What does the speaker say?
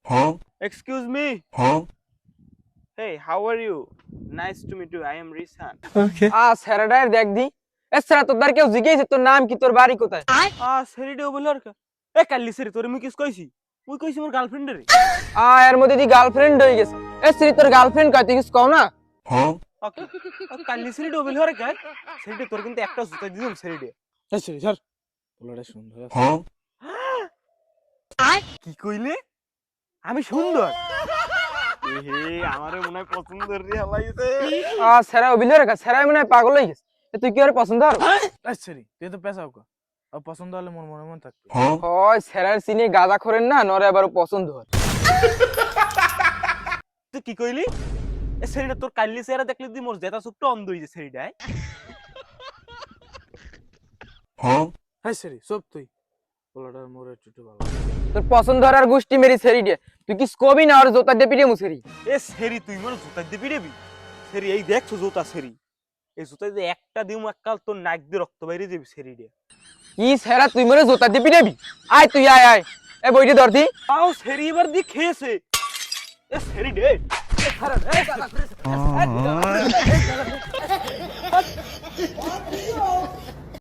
Excuse me. Hey, how are you? Nice to meet you. I am Rishan. স্যারাডার দেখ দি এ Sarah তোর কেউ জিজ্ঞেস তোর নাম কি তোর বাড়ি কোথায় Seri de bolar ka. Kalli seri তোরে মুই কিস কইছি? মুই কইছি মোর গার্লফ্রেন্ড রে। এর মধ্যে দি গার্লফ্রেন্ড হয়ে গেছে এ শ্রী তোর গার্লফ্রেন্ড কয় তুই কিছু কও না ওকে। কাল্লি সরি ডবল হরে কা? সেরিডে তোর কিন্তু একটা জুতা দিলাম সেরিডে। সরি স্যার পোলাটা সুন্দর আছে। কি কইলে? আমি সুন্দর। এহে আমারে মনে হয় পছন্দ রে হালাইছে। স্যারা অভিনয় রেখা স্যারা মনে হয় পাগল হয়ে গেছে তুই কি আর পছন্দ আর সরি তুই তো পেশাও কা আর পছন্দ হলে মোর মনে মন থাকবে। হয় স্যারার সিনে গাঁজা খোরেন না নরে আবার পছন্দ হয় তুই কি কইলি? এ সেরিডে তোর কাল্লি চেহারা দেখলে দি মোর জেতা চোখটা অন্ধ হইছে সেরিডায়। সরি সব তুই পোলাটার মোর একটু ভালো। তোর পছন্দ আর গোষ্ঠী মেরি সেরি দে তুই কি কবি না আর জোতা দিয়ে পিড়ে মুছেরি এ সেরি তুই মোর জুতা দিবি রে? সেরি এই দেখছো জুতা সেরি। এই জুতা যদি একটা দিম এককাল তোর নাক দিয়ে রক্ত বাইরে যাবি সেরিডে। কি স্যারা তুই মনে জোতা দিয়ে পিড়েবি আয় তুই আয় আয় এ বইটি ধর দি আও সেরি এবার দি খেয়েছে। এ সেরি ডে। এ